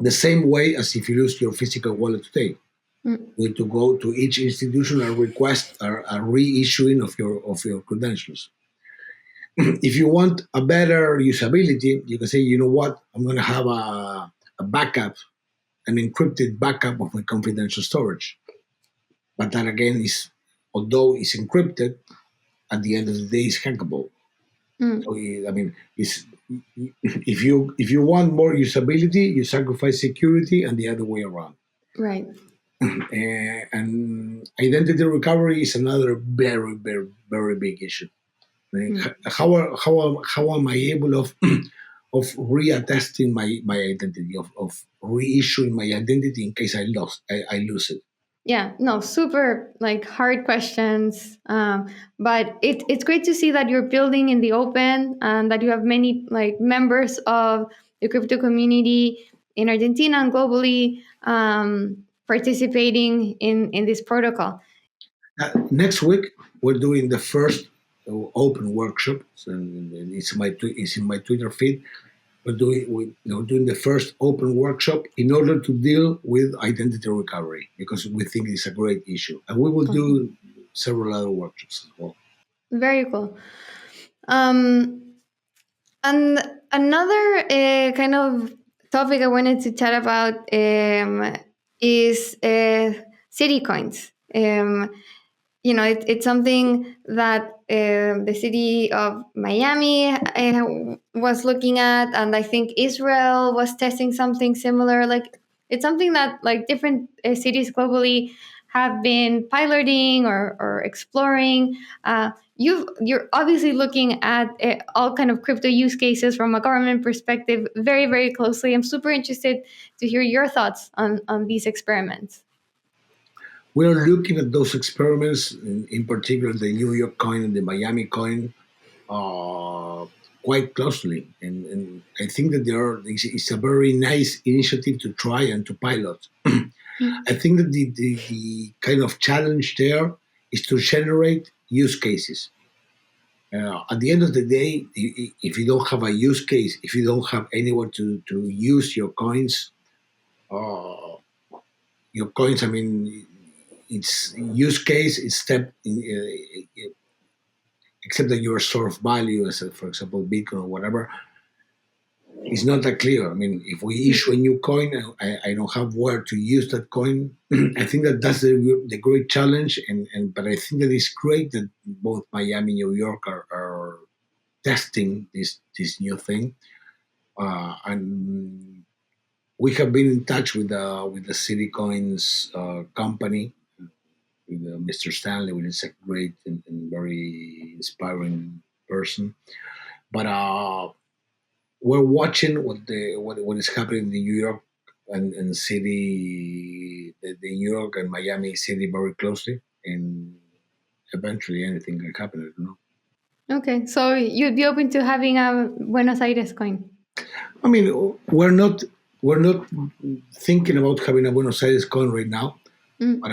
The same way as if you lose your physical wallet today, Hmm. you need to go to each institution and request a reissuing of your credentials. If you want a better usability, you can say, you know what, I'm going to have a backup, an encrypted backup of my confidential storage. But that again is, although it's encrypted, at the end of the day, it's hackable. Hmm. So I mean, if you want more usability, you sacrifice security, and the other way around. Right. And identity recovery is another very, very, very big issue. I mean, Hmm. how am I able of reattesting my identity, of reissuing my identity in case I lose it. Yeah, no, super like hard questions. But it's great to see that you're building in the open and that you have many like members of the crypto community in Argentina and globally participating in this protocol? Next week, we're doing the first open workshop, and it's in my Twitter feed. We're doing the first open workshop in order to deal with identity recovery because we think it's a great issue, and we will do several other workshops as well. Very cool. Um, and another kind of topic I wanted to chat about is city coins. It's something that the city of Miami was looking at, and I think Israel was testing something similar. Like it's something that like different cities globally have been piloting or exploring. You're obviously looking at all kind of crypto use cases from a government perspective very, very closely. I'm super interested to hear your thoughts on these experiments. We are looking at those experiments, in particular the New York coin and the Miami coin, uh, quite closely. And I think that it's a very nice initiative to try and to pilot. I think that the kind of challenge there is to generate use cases. At the end of the day, if you don't have a use case, if you don't have anyone to use uh, I mean, its use case is except that your source of value, as for example Bitcoin or whatever, is not that clear. I mean, if we issue a new coin, I don't have where to use that coin. I think that that's the great challenge, and but I think that it's great that both Miami and New York are testing this new thing, and we have been in touch with the City Coins company, with Mr. Stanley, which is a great and very inspiring person. But we're watching what is happening in the New York and city, the New York and Miami city very closely, and eventually anything can happen. I don't know. Okay, so you'd be open to having a Buenos Aires coin. I mean, we're not thinking about having a Buenos Aires coin right now, Mm. but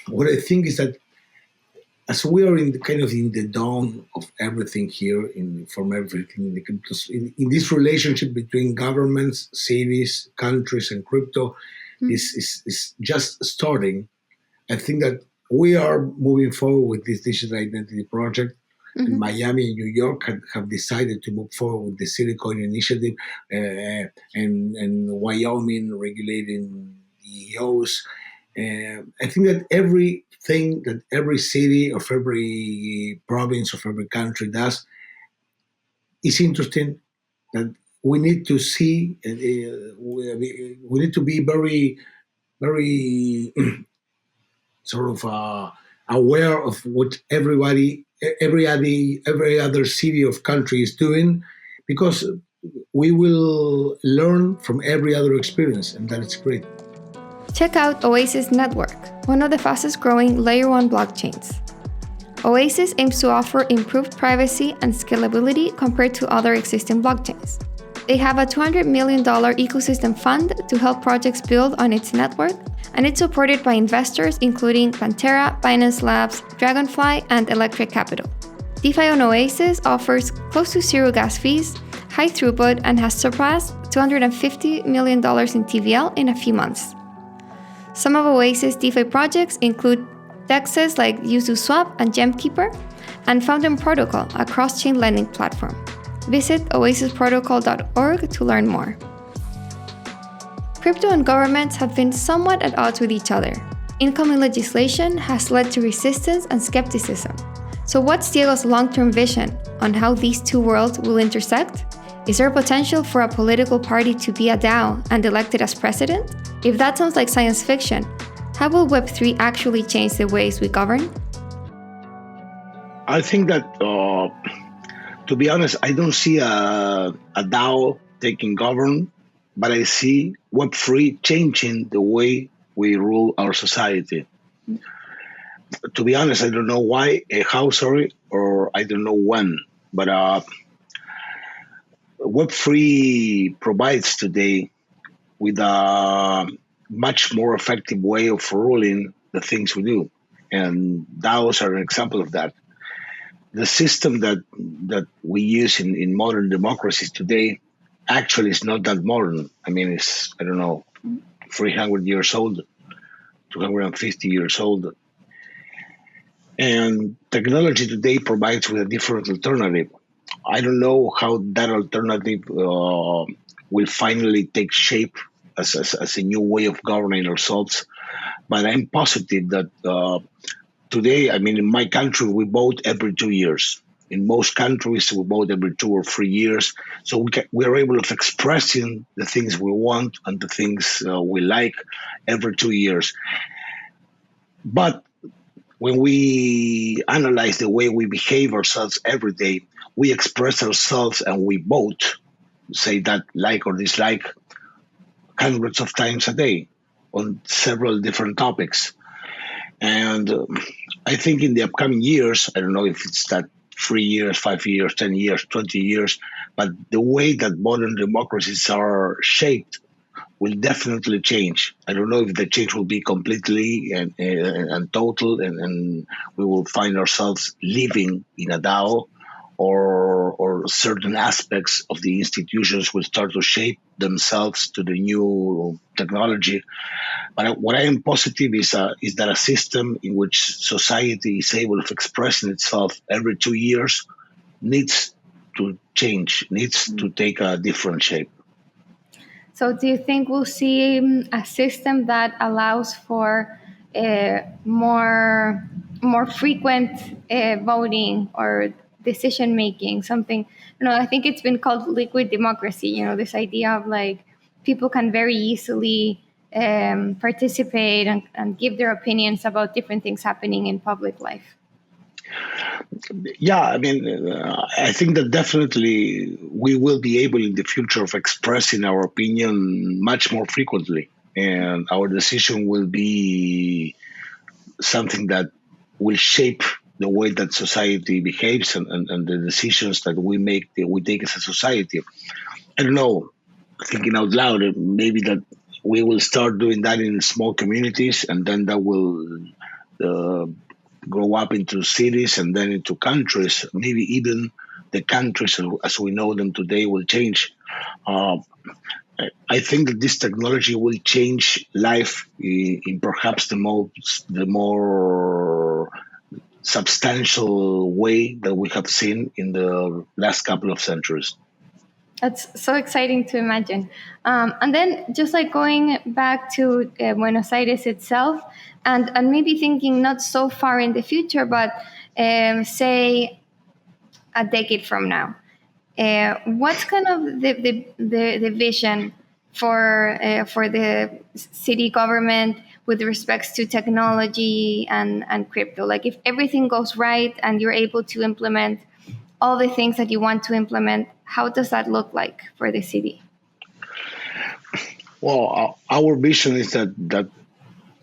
what I think is that as we are in the dawn of everything here, from everything in this relationship between governments, cities, countries, and crypto Mm. is just starting. I think that we are moving forward with this digital identity project. And Mhm. Miami and New York have decided to move forward with the Silicon Initiative, and Wyoming regulating DEOs. I think that everything that every city of every province of every country does is interesting. That we need to see, we need to be very, very sort of aware of what every other city of country is doing, because we will learn from every other experience, and that is great. Check out Oasis Network, one of the fastest growing Layer 1 blockchains. Oasis aims to offer improved privacy and scalability compared to other existing blockchains. They have a $200 million ecosystem fund to help projects build on its network, and it's supported by investors including Pantera, Binance Labs, Dragonfly, and Electric Capital. DeFi on Oasis offers close to zero gas fees, high throughput, and has surpassed $250 million in TVL in a few months. Some of Oasis DeFi projects include DEXs like UsuSwap and GemKeeper, and Fountain Protocol, a cross-chain lending platform. Visit oasisprotocol.org to learn more. Crypto and governments have been somewhat at odds with each other. Incoming legislation has led to resistance and skepticism. So what's Diego's long-term vision on how these two worlds will intersect? Is there potential for a political party to be a DAO and elected as president? If that sounds like science fiction, how will Web3 actually change the ways we govern? I think that, to be honest, I don't see a DAO taking govern, but I see Web3 changing the way we rule our society. To be honest, I don't know why, how, sorry, or I don't know when, but Web3 provides today with a much more effective way of ruling the things we do. And DAOs are an example of that. The system that we use in modern democracies today actually is not that modern. I mean, it's, I don't know, 300 years old, 250 years old. And technology today provides with a different alternative. I don't know how that alternative will finally take shape as a new way of governing ourselves, but I'm positive that today, I mean, in my country, we vote every 2 years. In most countries, we vote every 2 or 3 years. So we are able of expressing the things we want and the things we like every 2 years. But when we analyze the way we behave ourselves every day, we express ourselves and we vote, say that like or dislike, hundreds of times a day on several different topics. And I think in the upcoming years, I don't know if it's that 3 years, 5 years, 10 years, 20 years, but the way that modern democracies are shaped will definitely change. I don't know if the change will be completely and total, and we will find ourselves living in a DAO, or certain aspects of the institutions will start to shape themselves to the new technology. But what I am positive is that a system in which society is able of expressing itself every 2 years needs to change, needs to take a different shape. So, do you think we'll see a system that allows for more frequent voting or decision making? Something, I think it's been called liquid democracy. This idea of like people can very easily participate and give their opinions about different things happening in public life. Yeah, I mean, I think that definitely we will be able in the future of expressing our opinion much more frequently, and our decision will be something that will shape the way that society behaves, and the decisions that we make, that we take as a society. I don't know, thinking out loud, maybe that we will start doing that in small communities, and then that will uh, grow up into cities and then into countries. Maybe even the countries as we know them today will change. Uh, I think that this technology will change life in perhaps the more substantial way that we have seen in the last couple of centuries. That's so exciting to imagine. And then just like going back to Buenos Aires itself, and maybe thinking not so far in the future, but say a decade from now. What's kind of the vision for the city government with respects to technology and crypto? Like if everything goes right and you're able to implement all the things that you want to implement, how does that look like for the city? Well, our vision is that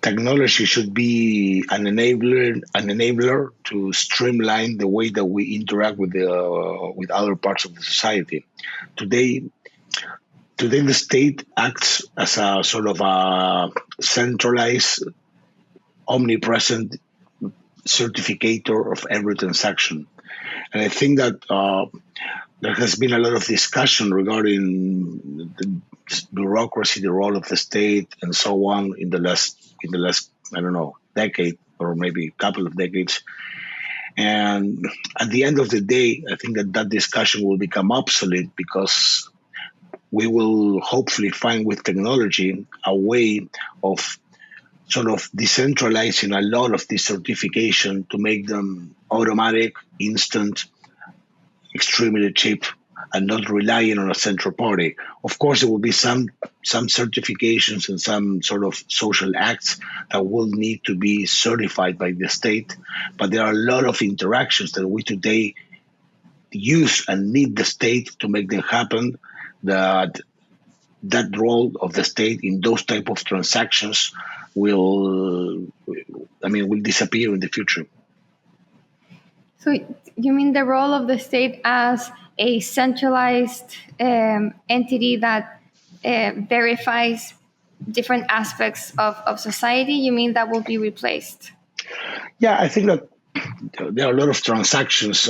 technology should be an enabler to streamline the way that we interact with other parts of the society. Today, today the state acts as a sort of a centralized, omnipresent certificator of every transaction, and I think that there has been a lot of discussion regarding the bureaucracy, the role of the state, and so on in the last I don't know decade or maybe couple of decades. And at the end of the day, I think that discussion will become obsolete because we will hopefully find with technology a way of sort of decentralizing a lot of this certification to make them automatic, instant, extremely cheap, and not relying on a central party. Of course, there will be some certifications and some sort of social acts that will need to be certified by the state, but there are a lot of interactions that we today use and need the state to make them happen. That role of the state in those type of transactions will, will disappear in the future. So you mean the role of the state as a centralized entity that verifies different aspects of society, you mean that will be replaced? Yeah, I think that there are a lot of transactions.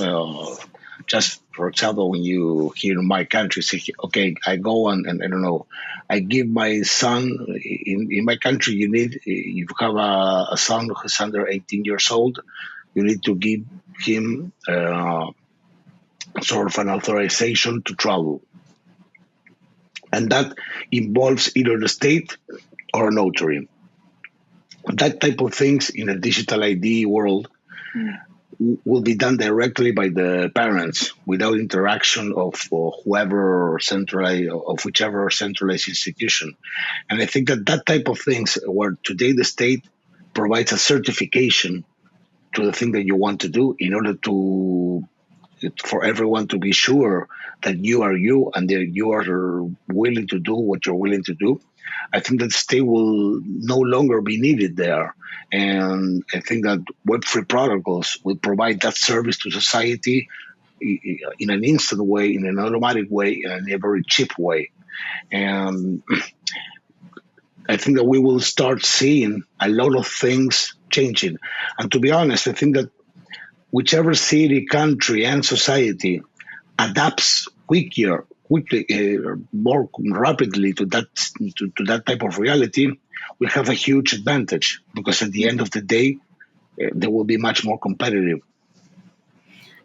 Just for example, when you here in my country say, okay, I go and I don't know, I give my son in my country. You need, if you have a son who's under 18 years old, you need to give him sort of an authorization to travel, and that involves either the state or a notary. That type of things in a digital ID world will be done directly by the parents without interaction of whoever centralized of whichever centralized institution. And I think that that type of things, where today the state provides a certification to the thing that you want to do in order to for everyone to be sure that you are you and that you are willing to do what you're willing to do. I think that state will no longer be needed there. And I think that Web3 protocols will provide that service to society in an instant way, in an automatic way, in a very cheap way. And I think that we will start seeing a lot of things changing. And to be honest, I think that whichever city, country, and society adapts quickly, more rapidly to that type of reality, will have a huge advantage because at the end of the day, they will be much more competitive.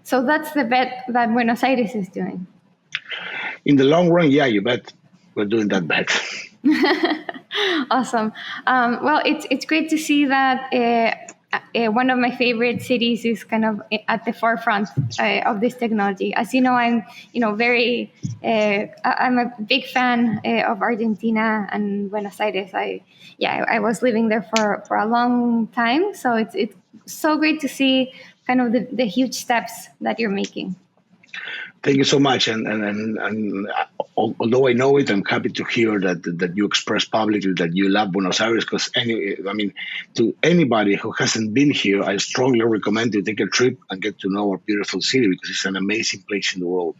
So that's the bet that Buenos Aires is doing. In the long run, yeah, you bet we're doing that bet. Awesome. Well, it's great to see that one of my favorite cities is kind of at the forefront of this technology. As you know, I'm a big fan of Argentina and Buenos Aires. I was living there for a long time, so it's so great to see kind of the huge steps that you're making. Thank you so much. And although I know it, I'm happy to hear that you express publicly that you love Buenos Aires. Because to anybody who hasn't been here, I strongly recommend you take a trip and get to know our beautiful city because it's an amazing place in the world.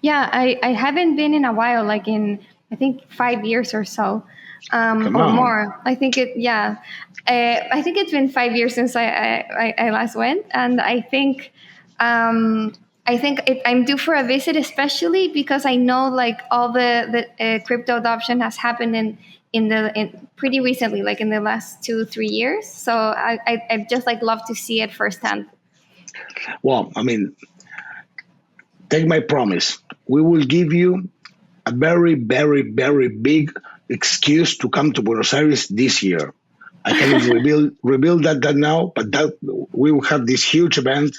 Yeah, I haven't been in a while, like in I think 5 years or so, Come or on. more. I think it. Yeah, I think it's been 5 years since I last went, and I'm due for a visit, especially because I know like all the crypto adoption has happened in pretty recently, like in the last 2-3 years. So I just like love to see it firsthand. Well, take my promise. We will give you a very, very, very big excuse to come to Buenos Aires this year. I cannot reveal that now, but that we will have this huge event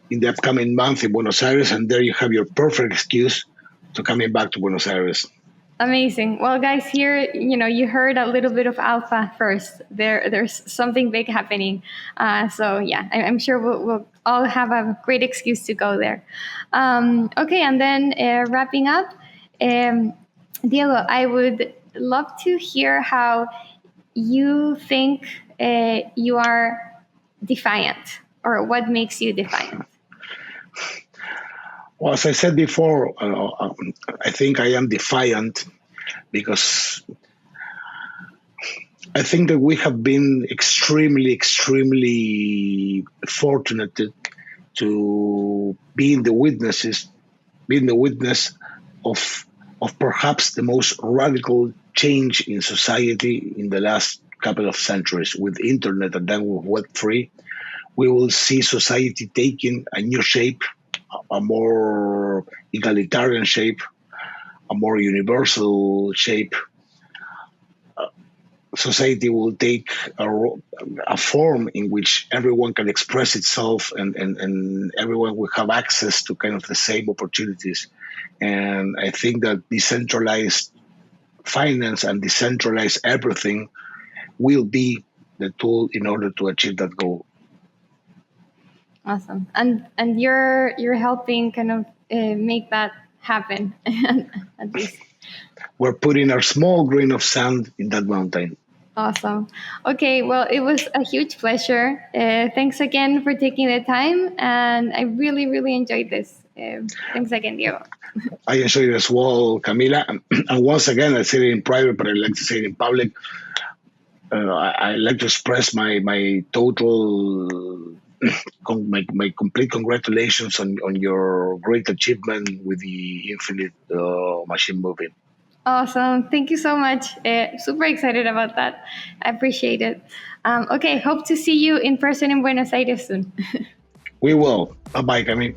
in the upcoming month in Buenos Aires, and there you have your perfect excuse to coming back to Buenos Aires. Amazing. Well, guys, here you heard a little bit of alpha first. There's something big happening. So yeah, I'm sure we'll all have a great excuse to go there. Okay, and then wrapping up, Diego, I would love to hear how you think you are defiant, or what makes you defiant. Well, as I said before, I think I am defiant because I think that we have been extremely, extremely fortunate to be in the witness of perhaps the most radical change in society in the last couple of centuries with internet and then with Web3. We will see society taking a new shape, a more egalitarian shape, a more universal shape. Society will take a form in which everyone can express itself and everyone will have access to kind of the same opportunities. And I think that decentralized finance and decentralized everything will be the tool in order to achieve that goal. Awesome. And you're helping kind of make that happen at least. We're putting our small grain of sand in that mountain. Awesome. Okay, well, it was a huge pleasure. Thanks again for taking the time, and I really, really enjoyed this. Thanks again, Diego. I enjoyed it as well, Camila. And once again, I said it in private, but I like to say it in public. I like to express my total, my complete congratulations on your great achievement with the infinite machine moving. Awesome. Thank you so much. Super excited about that. I appreciate it. Okay, hope to see you in person in Buenos Aires soon. We will. Bye bye, Camila.